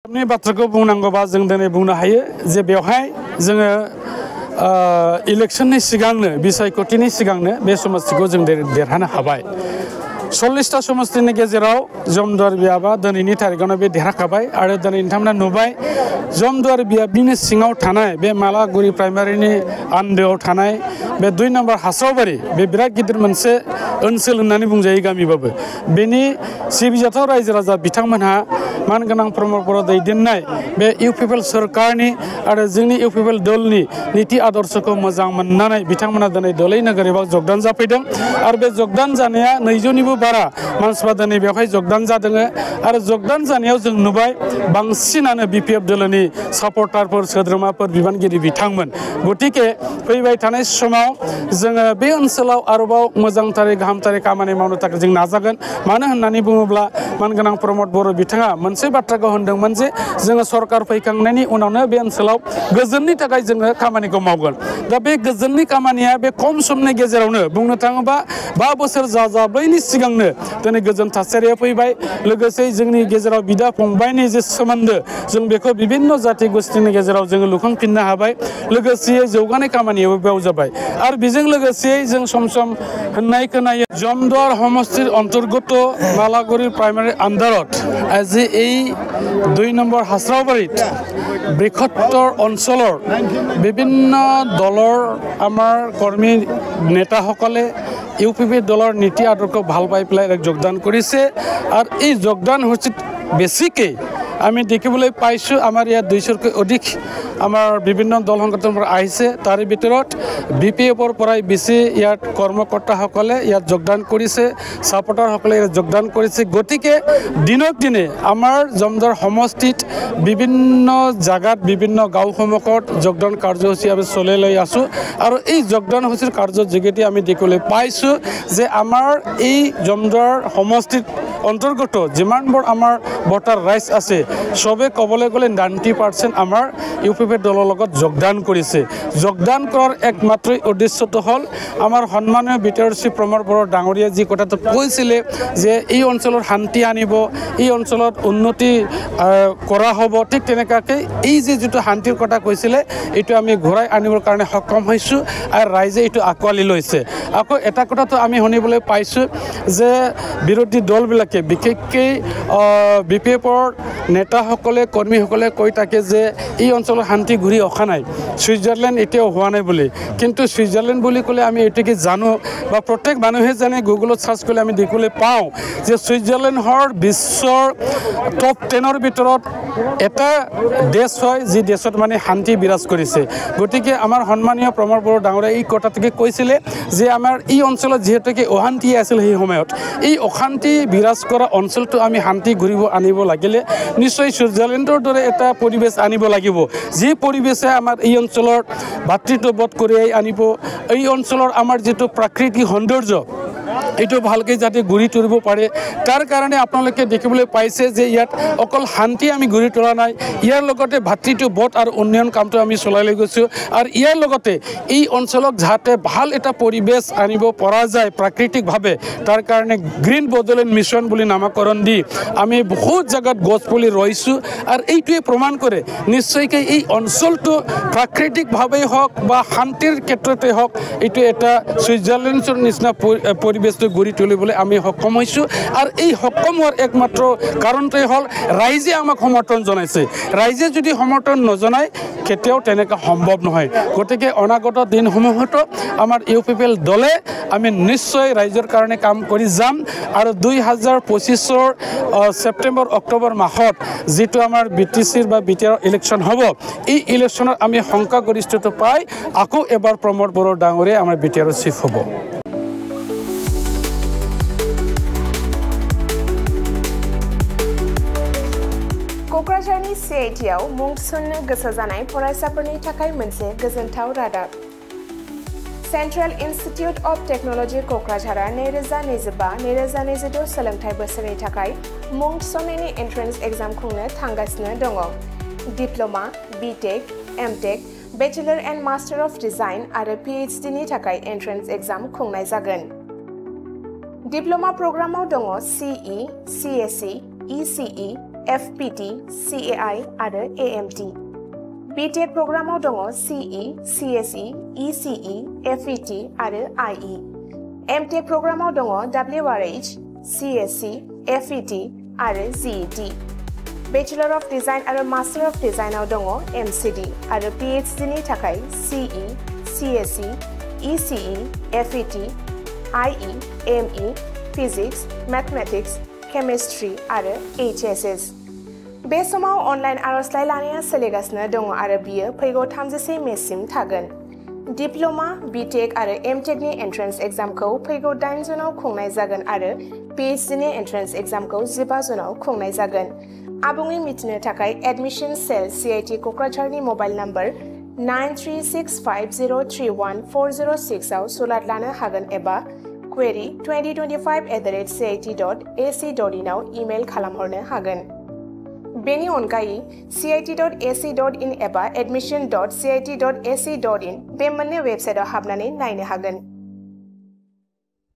नि बाथ्राखौ बुंनांगौबा जों दिनै बुंनो हायो जे बेवहाय जोङो इलेक्शननि सिगांनो बिसायख'थिनि सिगांनो बे समस्थिखौ जों देरहानो हाबाय 40टा समस्थिनि गेजेराव जमदुवार बियाबा दिनैनि तारिखावनो बे देरहाखाबाय आरो दिनै नोंथांमोना नुबाय जमदुवार बियाबनि सिङाव थानाय बे मालागुरि प्राइमारिनि आन्दोआव थानाय बे 2 नम्बर हास्रावबारि बे बिराद गिदिर मोनसे ओनसोल होननानै बुंजायो गामिबाबो बेनि सिबिजाथाव रायजो राजा बिथांमोनहा मानगोनां प्रमद बर' दैदेननाय बे इउपिपिएल सरकारनि आरो जोंनि इउपिपिएल दलनि नीति आदर्शखौ मोजां मोननानै बिथांमोना दिनै दलै नोगोराव जगदान जाफैदों आरो बे जगदान जानाया 200निबो बारा मानसिफ्रा दिनै बेवहाय जगदान जादों आरो जगदान जानायाव जों नुबाय बांसिनानो बिपिएफ दलनि सापर्टारफोर सोद्रोमाफोर बिबानगिरि बिथांमोन गतिके फैबाय थानाय समाव जोङो बे ओनसोलाव आरोबाव मोजांथारै गाहामथारै खामानि मावनो थाखाय जों नाजागोन मानो होननानै बुङोब्ला मानगोनां प्रमद बर' बिथाङा मोनसे बाथ्राखौ होनदोंमोन जे जोङो सरकार फैखांनायनि उनावनो बे ओनसोलाव गोजोननि थाखाय जोङो खामानिखौ मावगोन दा बे गोजोननि खामानिया बे खम समनि गेजेरावनो बुंनो थाङोबा 5 बोसोर जाजाबैनि सिगांनो दिनै गोजोन थासारिया फैबाय लोगोसे जोंनि गेजेराव बिदा फंबायनि जे सोमोन्दो जों बेखौ बिभिन्न जाति गोष्ठीनि गेजेराव जोङो लुखांफिननो हाबाय लोगोसे जौगानाय खामानियाबो बेयाव जाबाय आरो बेजों लोगोसे जों सम सम होननाय खोनायो जमदुवार समष्टिर अंतर्गत मालागुरि प्राइमारि आन्दारत আজি এই 2 নম্বৰ হাস্ৰাওবাৰীত বৃহত্তৰ অঞ্চলৰ বিভিন্ন দলৰ আমাৰ কৰ্মী নেতাসকলে ইউপিপি দলৰ নীতি আদৰ্শ ভাল পাই পেলাই যোগদান কৰিছে আৰু এই যোগদান হৈছে বেছিকৈ আমি দেখিবলৈ পাইছোঁ আমাৰ ইয়াত 200কৈ অধিক আমাৰ বিভিন্ন দল সংগঠনৰ আহিছে তাৰে ভিতৰত বিপিএফৰ পৰাই বেছি ইয়াত কৰ্মকৰ্তাসকলে ইয়াত যোগদান কৰিছে সাপোৰ্টাৰসকলে ইয়াত যোগদান কৰিছে গতিকে দিনক দিনে আমাৰ জমদুৱাৰ সমষ্টিত বিভিন্ন জাগাত বিভিন্ন গাঁওসমূহত যোগদান কাৰ্যসূচী আমি চলাই লৈ আছোঁ আৰু এই যোগদান সূচীৰ কাৰ্যৰ যোগেদি আমি দেখিবলৈ পাইছোঁ যে আমাৰ এই জমদুৱাৰ সমষ্টিত অন্তৰ্গত যিমানবোৰ আমাৰ ভোটাৰ ৰাইজ আছে সবে ক'বলৈ গ'লে 90% আমাৰ ইউপিপি দলৰ লগত যোগদান কৰিছে যোগদান কৰাৰ একমাত্ৰ উদ্দেশ্যটো হ'ল আমাৰ সন্মানীয় বিটিআৰচি প্ৰমদ বড়ো ডাঙৰীয়া যি কথাটো কৈছিলে যে এই অঞ্চলৰ শান্তি আনিব এই অঞ্চলত উন্নতি কৰা হ'ব ঠিক তেনেকাকৈ এই যে যেটো শান্তিৰ কথা কৈছিলে এইটো আমি ঘূৰাই আনিবৰ কাৰণে সক্ষম হৈছোঁ আৰু ৰাইজে এইটো আকোৱালি লৈছে আকৌ এটা কথাটো আমি শুনিবলৈ পাইছোঁ যে বিৰোধী দলবিলাকে বিশেষকৈ বিপিএফৰ নেতাসকলে কৰ্মীসকলে কৈ থাকে যে এই অঞ্চলৰ শান্তি ঘূৰি অহা নাই সুইজাৰলেণ্ড এতিয়াও হোৱা নাই বুলি কিন্তু সুইজাৰলেণ্ড বুলি ক'লে আমি এটোকে জানো বা প্ৰত্যেক মানুহে জানে গুগলত সাৰ্চ কৰিলে আমি দেখিবলৈ পাওঁ যে সুইজাৰলেণ্ডৰ বিশ্বৰ টপ 10ৰ ভিতৰত এটা দেশ হয় যি দেশত মানে শান্তি বিৰাজ কৰিছে গতিকে আমাৰ সন্মানীয় প্ৰমদ বড়ো ডাঙৰীয়া এই কথাটোকে কৈছিলে যে আমাৰ এই অঞ্চলত যেহেতুকে অশান্তি আছিল সেই সময়ত এই অশান্তি বিৰাজ কৰা অঞ্চলটো আমি শান্তি ঘূৰিব আনিব লাগিলে নিশ্চয় সুইজাৰলেণ্ডৰ দৰে এটা পৰিবেশ আনিব লাগিব যি পৰিবেশে আমাৰ এই অঞ্চলৰ ভাতৃত্ববোধ কঢ়িয়াই আনিব এই অঞ্চলৰ আমাৰ যেটো প্ৰাকৃতিক সৌন্দৰ্য এইটো ভালকৈ যাতে ঘূৰি তুলিব পাৰে তাৰ কাৰণে আপোনালোকে দেখিবলৈ পাইছে যে ইয়াত অকল শান্তি আমি ঘূৰি তোলা নাই ইয়াৰ লগতে ভাতৃত্ববোধ আৰু উন্নয়ন কামটো আমি চলাই লৈ গৈছোঁ আৰু ইয়াৰ লগতে এই অঞ্চলক যাতে ভাল এটা পৰিবেশ আনিব পৰা যায় প্ৰাকৃতিকভাৱে তাৰ কাৰণে গ্ৰীণ বডোলেণ্ড মিছন বুলি নামকৰণ দি আমি বহুত জায়গাত গছ পুলি ৰুইছোঁ আৰু এইটোৱে প্ৰমাণ কৰে নিশ্চয়কৈ এই অঞ্চলটো প্ৰাকৃতিকভাৱে হওক বা শান্তিৰ ক্ষেত্ৰতে হওক এইটো এটা সুইজাৰলেণ্ডৰ নিচিনা পৰিবেশটো গঢ়ি তুলিবলৈ আমি সক্ষম হৈছোঁ আৰু এই সক্ষম হোৱাৰ একমাত্ৰ কাৰণটোৱে হ'ল ৰাইজে আমাক সমৰ্থন জনাইছে ৰাইজে যদি সমৰ্থন নজনায় কেতিয়াও তেনেকৈ সম্ভৱ নহয় গতিকে অনাগত দিনসমূহত আমাৰ ইউপিপিএল দলে আমি নিশ্চয় ৰাইজৰ কাৰণে কাম কৰি যাম আৰু 2025ৰ ছেপ্টেম্বৰ অক্টোবৰ মাহত যেটো আমাৰ বিটিচিৰ বা বিটিআৰ ইলেকশ্যন হ'ব এই ইলেকশ্যনত আমি সংখ্যাগৰিষ্ঠতা পাই আকৌ এবাৰ প্ৰমদ বড়ো ডাঙৰীয়া আমাৰ বিটিআৰৰ চিফ হ'ব क'क्राझारनि CITआव मुं थिसननो गोसो जानाय फरायसाफोरनि थाखाय मोनसे गोजोनथाव रादाब सेन्ट्रेल इन्स्टिट्युट अफ टेक्न'लजि क'क्राझारआ 2025-2026 सोलोंथाइ बोसोरनि थाखाय मुं थिसननायनि एन्ट्रेन्स एग्जाम खुंनो थांगासिनो दङ diploma BTech MTech bachelor and master of design आरो PhD नि थाखाय एन्ट्रेन्स एग्जाम खुंनाय जागोन डिप्ल'मा प्रग्रामाव दङ CE, CSE, ECE FPT, CAI आरो AMT। BTech प्रग्रामाव दङ CE, CSE, ECE, FET आरो IE। MTech प्रग्रामाव दङ WRH, CSC, FET आरो GET। Bachelor of Design आरो Master of Design आव दङ MCD आरो PhD नि थाखाय CE, CSE, ECE, FET, IE, ME, Physics, Mathematics, Chemistry आरो HSS। बे समाव अनलाइन आरजलाइ लानाया सोलिगासिनो दङ आरो बियो फैगौ 31 मेसिम थागोन। डिप्लोमा, BTech आरो MTech नि एन्ट्रेन्स एग्जामखौ फैगौ 8 जुनाव खुंनाय जागोन आरो PhD नि एन्ट्रेन्स एग्जामखौ 15 जुनाव खुंनाय जागोन। आबुङै मिथिनो थाखाय एडमिशन सेल CIT कक्राझारनि मबाइल नम्बर 9365031406 आव सुलाद लानो हागोन एबा query2025@cit.ac.in आव इमेल खालामहरनो हागोन। बेनि अनगायै cit.ac.in एबा admission.cit.ac.in बे मोननै वेबसाइटआव हाबनानै नायनो हागोन।